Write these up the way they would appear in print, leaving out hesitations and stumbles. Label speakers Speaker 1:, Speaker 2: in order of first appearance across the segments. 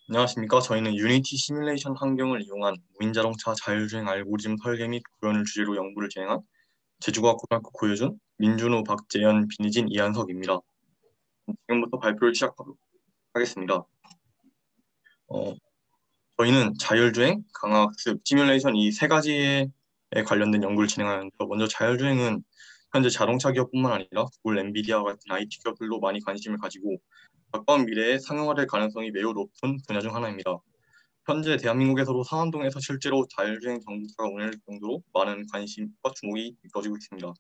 Speaker 1: 안녕하십니까. 저희는 유니티 시뮬레이션 환경을 이용한 무인자동차 자율주행 알고리즘 설계 및 구현을 주제로 연구를 진행한 제주과학고등학교 고효준, 민준호, 박재현, 비니진, 이한석입니다. 지금부터 발표를 시작하도록 하겠습니다. 어, 저희는 자율주행, 강학습, 시뮬레이션 이 세 가지에 관련된 연구를 진행하는데 먼저 자율주행은 현재 자동차 기업뿐만 아니라 구글, 엔비디아 같은 IT 기업들도 많이 관심을 가지고 가까운 미래에 상용화될 가능성이 매우 높은 분야 중 하나입니다. 현재 대한민국에서도 상암동에서 실제로 자율주행 정비차가 운행될 정도로 많은 관심과 주목이 이루어지고 있습니다. 두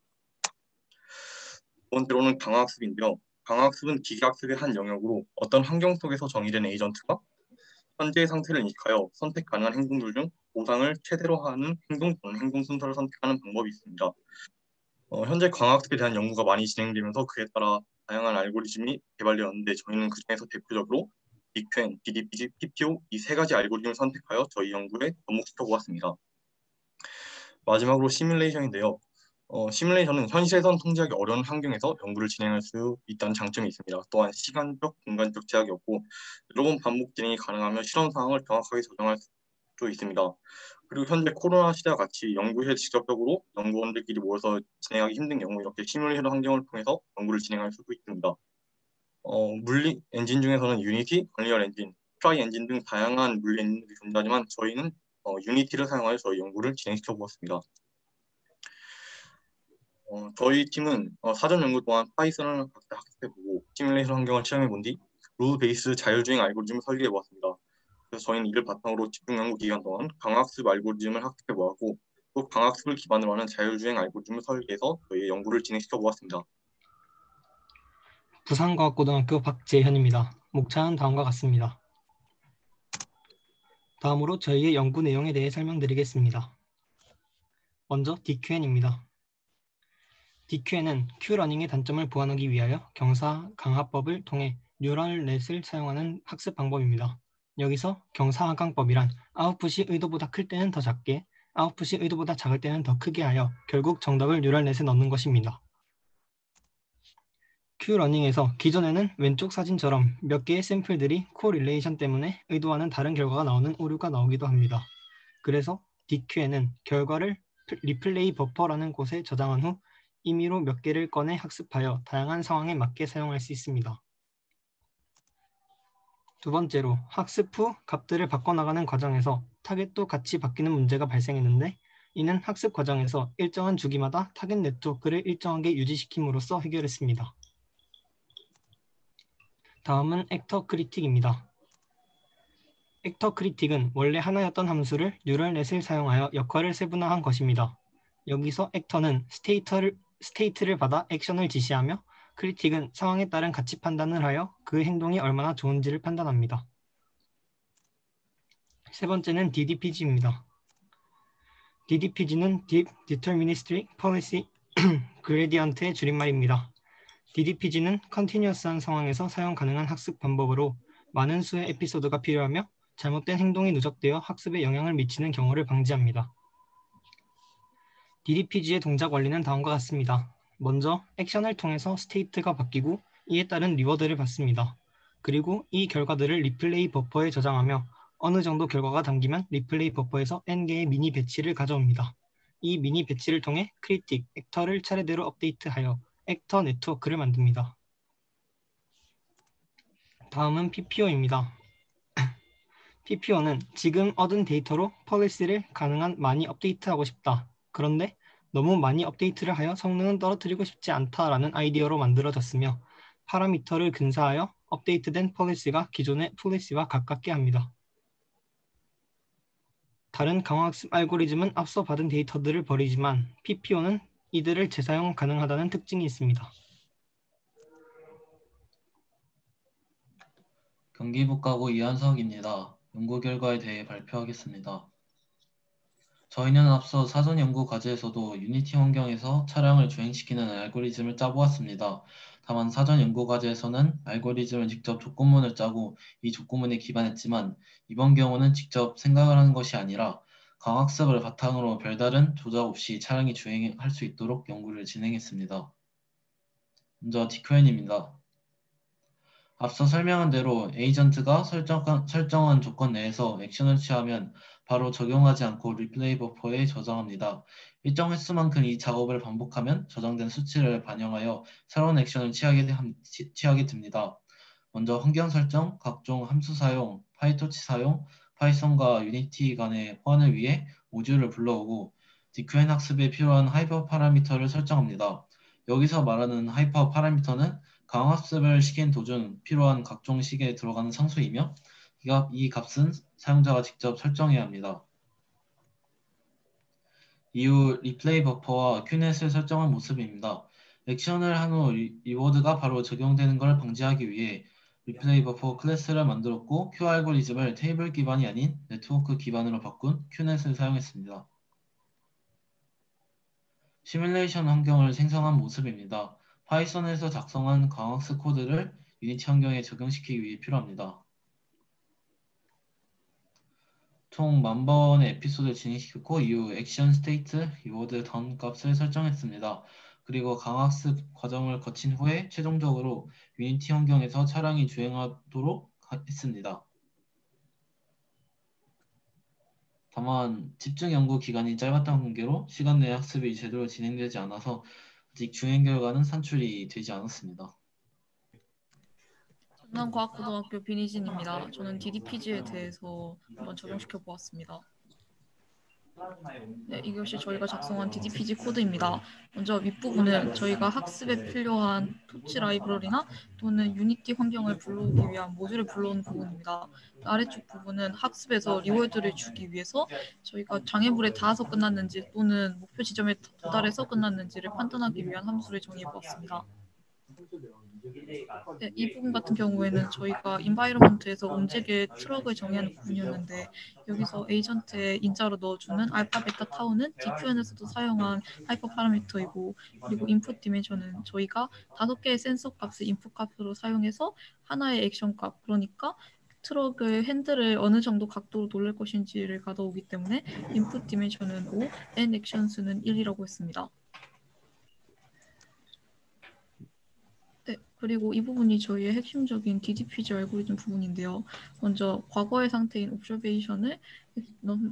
Speaker 1: 번째로는 강화학습인데요. 강화학습은 기계학습의 한 영역으로 어떤 환경 속에서 정의된 에이전트가 현재의 상태를 인식하여 선택 가능한 행동들 중 보상을 최대로 하는 행동 또는 행동 순서를 선택하는 방법이 있습니다. 현재 강화학습에 대한 연구가 많이 진행되면서 그에 따라 다양한 알고리즘이 개발되었는데 저희는 그중에서 대표적으로 빅큐, DDPG, PPO 이 세 가지 알고리즘을 선택하여 저희 연구에 접목시켜 보았습니다. 마지막으로 시뮬레이션인데요. 시뮬레이션은 현실에선 통제하기 어려운 환경에서 연구를 진행할 수 있다는 장점이 있습니다. 또한 시간적, 공간적 제약이 없고 여러 번 반복 진행이 가능하며 실험 상황을 정확하게 조정할 수 있습니다. 그리고 현재 코로나 시대와 같이 연구실에 직접적으로 연구원들끼리 모여서 진행하기 힘든 경우 이렇게 시뮬레이션 환경을 통해서 연구를 진행할 수도 있습니다. 물리 엔진 중에서는 유니티, 언리얼 엔진, 트라이 엔진 등 다양한 물리 엔진들이 존재하지만 저희는 유니티를 사용하여 저희 연구를 진행시켜 보았습니다. 저희 팀은 사전 연구 동안 파이썬을 학습해보고 시뮬레이션 환경을 체험해본 뒤 룰 베이스 자율주행 알고리즘을 설계해보았습니다. 그래서 저희는 이를 바탕으로 집중 연구 기간 동안 강학습 알고리즘을 학습해보았고 또 강학습을 기반으로 하는 자율주행 알고리즘을 설계해서 저희의 연구를 진행시켜보았습니다.
Speaker 2: 부산과학고등학교 박재현입니다. 목차는 다음과 같습니다. 다음으로 저희의 연구 내용에 대해 설명드리겠습니다. 먼저 DQN입니다. DQN은 Q러닝의 단점을 보완하기 위하여 경사강화법을 통해 뉴럴넷을 사용하는 학습 방법입니다. 여기서 경사하강법이란 아웃풋이 의도보다 클 때는 더 작게, 아웃풋이 의도보다 작을 때는 더 크게 하여 결국 정답을 뉴럴넷에 넣는 것입니다. Q러닝에서 기존에는 왼쪽 사진처럼 몇 개의 샘플들이 코릴레이션 때문에 의도와는 다른 결과가 나오는 오류가 나오기도 합니다. 그래서 DQ에는 결과를 리플레이 버퍼라는 곳에 저장한 후 임의로 몇 개를 꺼내 학습하여 다양한 상황에 맞게 사용할 수 있습니다. 두 번째로 학습 후 값들을 바꿔나가는 과정에서 타겟도 같이 바뀌는 문제가 발생했는데 이는 학습 과정에서 일정한 주기마다 타겟 네트워크를 일정하게 유지시킴으로써 해결했습니다. 다음은 액터 크리틱입니다. 액터 크리틱은 원래 하나였던 함수를 뉴럴넷을 사용하여 역할을 세분화한 것입니다. 여기서 액터는 스테이트를 받아 액션을 지시하며 크리틱은 상황에 따른 가치 판단을 하여 그 행동이 얼마나 좋은지를 판단합니다. 세 번째는 DDPG입니다. DDPG는 Deep Deterministic Policy Gradient의 줄임말입니다. DDPG는 컨티뉴어스한 상황에서 사용 가능한 학습 방법으로 많은 수의 에피소드가 필요하며 잘못된 행동이 누적되어 학습에 영향을 미치는 경우를 방지합니다. DDPG의 동작 원리는 다음과 같습니다. 먼저 액션을 통해서 스테이트가 바뀌고 이에 따른 리워드를 받습니다. 그리고 이 결과들을 리플레이 버퍼에 저장하며 어느 정도 결과가 담기면 리플레이 버퍼에서 n개의 미니 배치를 가져옵니다. 이 미니 배치를 통해 크리틱, 액터를 차례대로 업데이트하여 액터 네트워크를 만듭니다. 다음은 PPO입니다. PPO는 지금 얻은 데이터로 폴리시를 가능한 많이 업데이트하고 싶다. 그런데 너무 많이 업데이트를 하여 성능은 떨어뜨리고 싶지 않다라는 아이디어로 만들어졌으며 파라미터를 근사하여 업데이트된 폴리시가 기존의 폴리시와 가깝게 합니다. 다른 강화학습 알고리즘은 앞서 받은 데이터들을 버리지만 PPO는 이들을 재사용 가능하다는 특징이 있습니다.
Speaker 3: 경기북가고 이한석입니다. 연구 결과에 대해 발표하겠습니다. 저희는 앞서 사전 연구 과제에서도 유니티 환경에서 차량을 주행시키는 알고리즘을 짜보았습니다. 다만 사전 연구 과제에서는 알고리즘을 직접 조건문을 짜고 이 조건문에 기반했지만 이번 경우는 직접 생각을 하는 것이 아니라 강학습을 바탕으로 별다른 조작 없이 차량이 주행할 수 있도록 연구를 진행했습니다. 먼저 DQN입니다. 앞서 설명한 대로 에이전트가 설정한 조건 내에서 액션을 취하면 바로 적용하지 않고 리플레이 버퍼에 저장합니다. 일정 횟수만큼 이 작업을 반복하면 저장된 수치를 반영하여 새로운 액션을 취하게 됩니다. 먼저 환경 설정, 각종 함수 사용, 파이토치 사용, 파이썬과 유니티 간의 호환을 위해 모듈을 불러오고 DQN 학습에 필요한 하이퍼 파라미터를 설정합니다. 여기서 말하는 하이퍼 파라미터는 강학습을 시킨 도중 필요한 각종 식에 들어가는 상수이며 이 값은 사용자가 직접 설정해야 합니다. 이후 리플레이 버퍼와 큐넷을 설정한 모습입니다. 액션을 한 후 리워드가 바로 적용되는 걸 방지하기 위해 리플레이 버퍼 클래스를 만들었고 Q 알고리즘을 테이블 기반이 아닌 네트워크 기반으로 바꾼 큐넷을 사용했습니다. 시뮬레이션 환경을 생성한 모습입니다. 파이썬에서 작성한 강학습 코드를 유니티 환경에 적용시키기 위해 필요합니다. 총 10,000번의 에피소드를 진행시켰고 이후 액션 스테이트, 리워드 던 값을 설정했습니다. 그리고 강학습 과정을 거친 후에 최종적으로 유니티 환경에서 차량이 주행하도록 했습니다. 다만 집중 연구 기간이 짧았던 관계로 시간 내 학습이 제대로 진행되지 않아서 아직 주행 결과는 산출이 되지 않았습니다.
Speaker 4: 전남과학고등학교 비니진입니다. 저는 DDPG에 대해서 한번 적용시켜 보았습니다. 네, 이것이 저희가 작성한 DDPG 코드입니다. 먼저 윗부분은 저희가 학습에 필요한 토치 라이브러리나 또는 유니티 환경을 불러오기 위한 모듈을 불러오는 부분입니다. 아래쪽 부분은 학습에서 리워드를 주기 위해서 저희가 장애물에 닿아서 끝났는지 또는 목표 지점에 도달해서 끝났는지를 판단하기 위한 함수를 정의해 보았습니다. 네, 이 부분 같은 경우에는 저희가 인바이러먼트에서 움직일 트럭을 정의하는 부분이었는데 여기서 에이전트에 인자로 넣어주는 알파, 베타, 타우는 DQN에서도 사용한 하이퍼 파라미터이고 그리고 인풋 디멘션은 저희가 5개의 센서 값을 인풋 값으로 사용해서 하나의 액션 값 그러니까 트럭의 핸들을 어느 정도 각도로 돌릴 것인지를 가져오기 때문에 인풋 디멘션은 5, N 액션 수는 1이라고 했습니다. 네, 그리고 이 부분이 저희의 핵심적인 DDPG 알고리즘 부분인데요. 먼저 과거의 상태인 옵저베이션을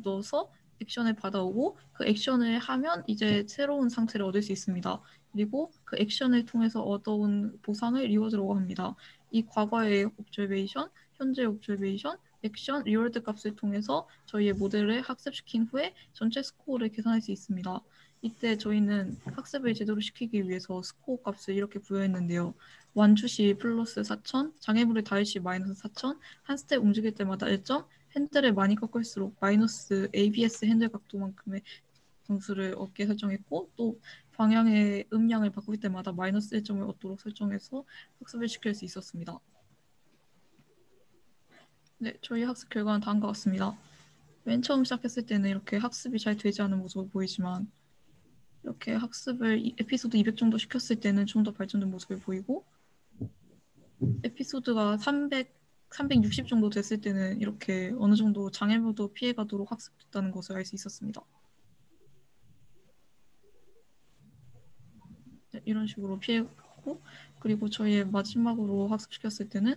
Speaker 4: 넣어서 액션을 받아오고 그 액션을 하면 이제 새로운 상태를 얻을 수 있습니다. 그리고 그 액션을 통해서 얻어온 보상을 리워드라고 합니다. 이 과거의 옵저베이션, 현재 옵저베이션, 액션, 리워드 값을 통해서 저희의 모델을 학습시킨 후에 전체 스코어를 계산할 수 있습니다. 이때 저희는 학습을 제대로 시키기 위해서 스코어 값을 이렇게 부여했는데요. 완주 시 플러스 4,000, 장애물을 닿을 시 마이너스 4,000, 한 스텝 움직일 때마다 1점, 핸들을 많이 꺾을수록 마이너스 ABS 핸들 각도만큼의 점수를 얻게 설정했고 또 방향의 음량을 바꿀 때마다 마이너스 1점을 얻도록 설정해서 학습을 시킬 수 있었습니다. 네, 저희 학습 결과는 다음과 같습니다. 맨 처음 시작했을 때는 이렇게 학습이 잘 되지 않은 모습을 보이지만 이렇게 학습을 에피소드 200 정도 시켰을 때는 좀 더 발전된 모습을 보이고 에피소드가 360 정도 됐을 때는 이렇게 어느 정도 장애물도 피해가도록 학습됐다는 것을 알 수 있었습니다. 네, 이런 식으로 피해가고 그리고 저희 마지막으로 학습시켰을 때는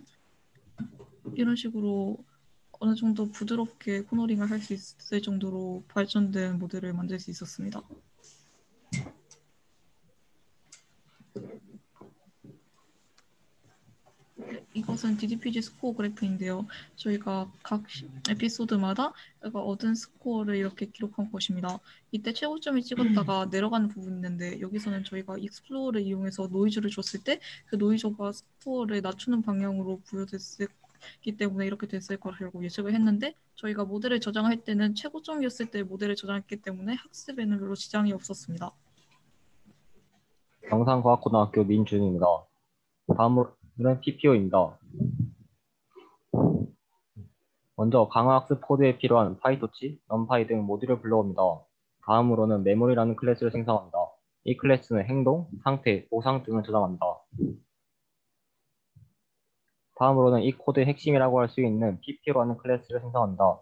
Speaker 4: 이런 식으로 어느 정도 부드럽게 코너링을 할 수 있을 정도로 발전된 모델을 만들 수 있었습니다. 이것은 DDPG 스코어 그래프인데요. 저희가 각 에피소드마다 얻은 스코어를 이렇게 기록한 것입니다. 이때 최고점을 찍었다가 내려가는 부분이 있는데 여기서는 저희가 익스플로어를 이용해서 노이즈를 줬을 때 그 노이즈가 스코어를 낮추는 방향으로 부여됐기 때문에 이렇게 됐을 거라고 예측을 했는데 저희가 모델을 저장할 때는 최고점이었을 때 모델을 저장했기 때문에 학습에는 별로 지장이 없었습니다.
Speaker 5: 경상과학고등학교 민준입니다. 다음으로는 PPO입니다. 먼저 강화학습 코드에 필요한 파이토치, 넘파이 등 모듈을 불러옵니다. 다음으로는 메모리라는 클래스를 생성합니다. 이 클래스는 행동, 상태, 보상 등을 저장합니다. 다음으로는 이 코드의 핵심이라고 할 수 있는 PPO라는 클래스를 생성합니다.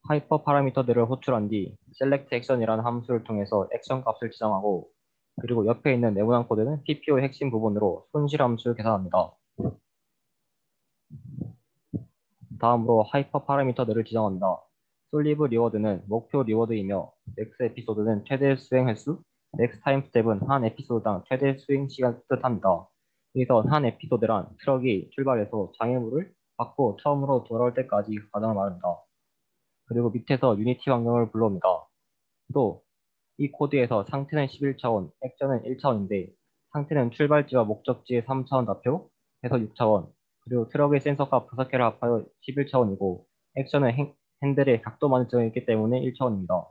Speaker 5: 하이퍼 파라미터들을 호출한 뒤 select action이라는 함수를 통해서 액션 값을 지정하고 그리고 옆에 있는 네모난 코드는 PPO의 핵심 부분으로 손실 함수를 계산합니다. 다음으로 하이퍼 파라미터들을 지정한다. 솔리브 리워드는 목표 리워드이며 넥스 에피소드는 최대 수행 횟수, 넥스 타임 스텝은 한 에피소드당 최대 수행 시간 뜻합니다. 여기서 한 에피소드란 트럭이 출발해서 장애물을 받고 처음으로 돌아올 때까지 과정을 말합니다. 그리고 밑에서 유니티 환경을 불러옵니다. 또 이 코드에서 상태는 11차원, 액션은 1차원인데 상태는 출발지와 목적지의 3차원 좌표, 해서 6차원, 그리고 트럭의 센서값 5개를 합하여 11차원이고 액션은 핸들의 각도만 정해 있기 때문에 1차원입니다.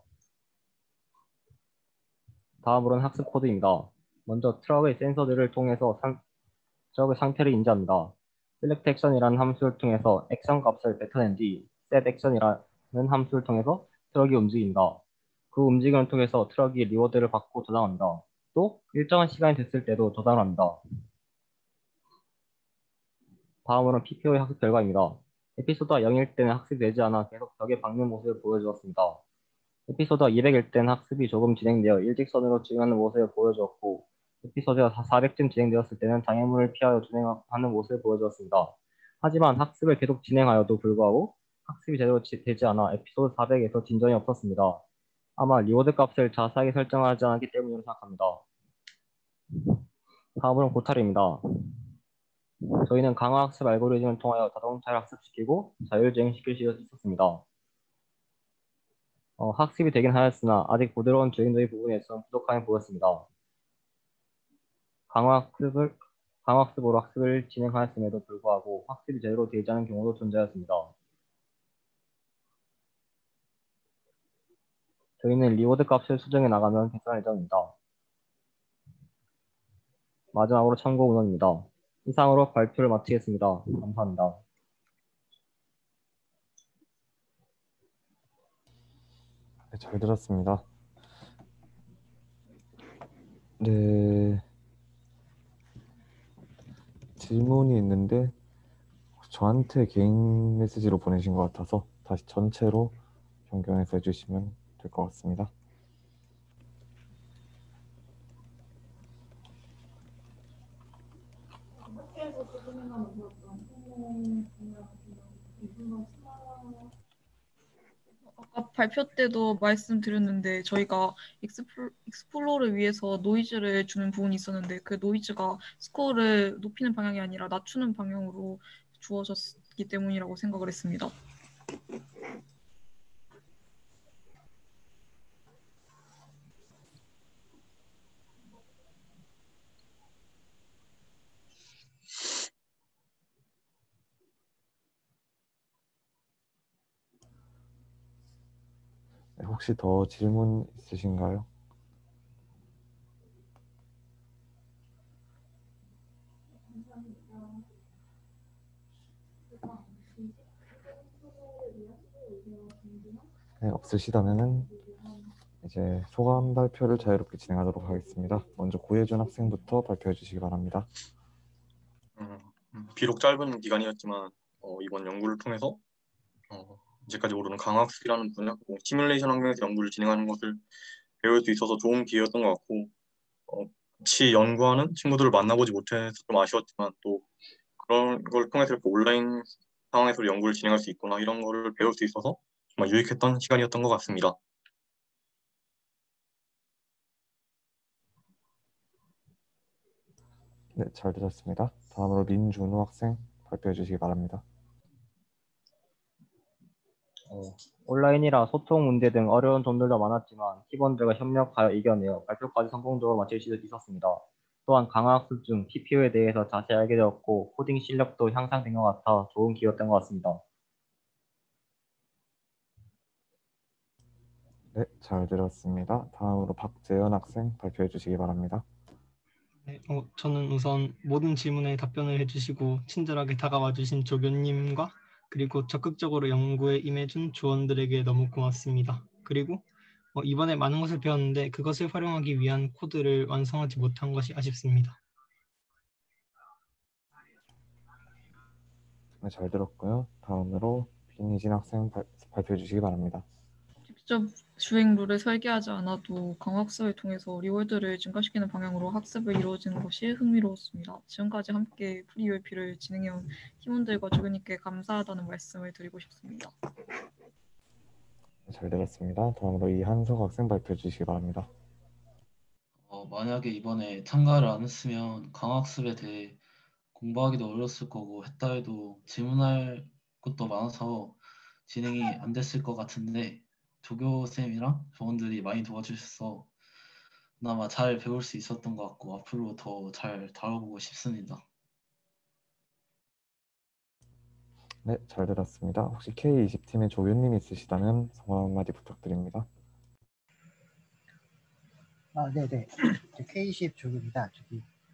Speaker 5: 다음으로는 학습 코드입니다. 먼저 트럭의 센서들을 통해서 트럭의 상태를 인지합니다. select action이라는 함수를 통해서 액션 값을 뱉어낸 뒤 set action이라는 함수를 통해서 트럭이 움직인다. 그 움직임을 통해서 트럭이 리워드를 받고 저장한다. 또 일정한 시간이 됐을 때도 저장을 합니다. 다음으로는 PPO의 학습 결과입니다. 에피소드가 0일 때는 학습이 되지 않아 계속 벽에 박는 모습을 보여주었습니다. 에피소드가 200일 때는 학습이 조금 진행되어 일직선으로 진행하는 모습을 보여주었고 에피소드가 400쯤 진행되었을 때는 장애물을 피하여 진행하는 모습을 보여주었습니다. 하지만 학습을 계속 진행하여도 불구하고 학습이 제대로 되지 않아 에피소드 400에서 진전이 없었습니다. 아마 리워드 값을 자세하게 설정하지 않았기 때문이라고 생각합니다. 다음으로는 고찰입니다. 저희는 강화학습 알고리즘을 통하여 자동차를 학습시키고 자율주행시킬 수 있었습니다. 학습이 되긴 하였으나 아직 부드러운 주행적인 부분에서 부족함이 보였습니다. 강화학습으로 학습을 진행하였음에도 불구하고 학습이 제대로 되지 않은 경우도 존재하였습니다. 저희는 리워드 값을 수정해 나가면 개선할 예정입니다. 마지막으로 참고 문헌입니다. 이상으로 발표를 마치겠습니다. 감사합니다.
Speaker 6: 네, 잘 들었습니다. 네, 질문이 있는데 저한테 개인 메시지로 보내신 것 같아서 다시 전체로 변경해서 해주시면 될 것 같습니다.
Speaker 4: 아까 발표 때도 말씀드렸는데 저희가 익스플로러를 위해서 노이즈를 주는 부분이 있었는데 그 노이즈가 스코어를 높이는 방향이 아니라 낮추는 방향으로 주어졌기 때문이라고 생각을 했습니다.
Speaker 6: 네, 혹시 더 질문 있으신가요? 네, 없으시다면은 이제 소감 발표를 자유롭게 진행하도록 하겠습니다. 먼저 고혜준 학생부터 발표해 주시기 바랍니다.
Speaker 1: 비록 짧은 기간이었지만 이번 연구를 통해서 이제까지 모르는 강학습이라는 분야, 시뮬레이션 환경에서 연구를 진행하는 것을 배울 수 있어서 좋은 기회였던 것 같고 같이 연구하는 친구들을 만나보지 못해서 좀 아쉬웠지만 또 그런 걸 통해서 이렇게 온라인 상황에서 연구를 진행할 수 있구나 이런 거를 배울 수 있어서 정말 유익했던 시간이었던 것 같습니다.
Speaker 6: 네, 잘 들었습니다. 다음으로 민준호 학생 발표해 주시기 바랍니다.
Speaker 5: 온라인이라 소통 문제 등 어려운 점들도 많았지만 팀원들과 협력하여 이겨내어 발표까지 성공적으로 마칠 수 있었습니다. 또한 강화학습 중 TPO에 대해서 자세히 알게 되었고 코딩 실력도 향상된 것 같아 좋은 기회였던 것 같습니다.
Speaker 6: 네, 잘 들었습니다. 다음으로 박재현 학생 발표해 주시기 바랍니다.
Speaker 2: 네, 저는 우선 모든 질문에 답변을 해주시고 친절하게 다가와 주신 조교님과 그리고 적극적으로 연구에 임해준 조원들에게 너무 고맙습니다. 그리고 이번에 많은 것을 배웠는데 그것을 활용하기 위한 코드를 완성하지 못한 것이 아쉽습니다.
Speaker 6: 네, 잘 들었고요. 다음으로 김희진 학생 발표해 주시기 바랍니다.
Speaker 4: 직접 주행 룰을 설계하지 않아도 강화학습을 통해서 리워드를 증가시키는 방향으로 학습을 이루어지는 것이 흥미로웠습니다. 지금까지 함께 프리ULP를 진행해온 팀원들과 조교님께 감사하다는 말씀을 드리고 싶습니다.
Speaker 6: 잘 들었습니다. 다음으로 이한석 학생 발표해 주시기 바랍니다.
Speaker 3: 만약에 이번에 참가를 안 했으면 강학습에 대해 공부하기도 어려웠을 거고 했다 해도 질문할 것도 많아서 진행이 안 됐을 것 같은데 조교쌤이랑 조원들이 많이 도와주셔서 그나마 잘 배울 수 있었던 것 같고 앞으로 더 잘 다뤄보고 싶습니다.
Speaker 6: 네, 잘 들었습니다. 혹시 K20팀의 조교님 있으시다면 성함 한마디 부탁드립니다.
Speaker 7: 네네. K20 조교입니다.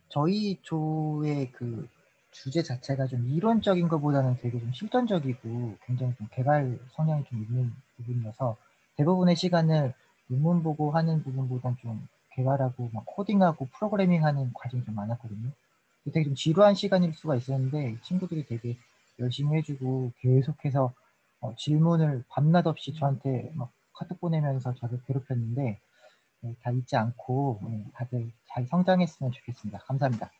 Speaker 7: 저희 조의 그 주제 자체가 좀 이론적인 것보다는 되게 좀 실전적이고 굉장히 좀 개발 성향이 좀 있는 부분이어서 대부분의 시간을 논문 보고 하는 부분보다는 좀 개발하고 막 코딩하고 프로그래밍하는 과정이 좀 많았거든요. 되게 좀 지루한 시간일 수가 있었는데 친구들이 되게 열심히 해주고 계속해서 질문을 밤낮 없이 저한테 막 카톡 보내면서 저를 괴롭혔는데 다 잊지 않고 다들 잘 성장했으면 좋겠습니다. 감사합니다.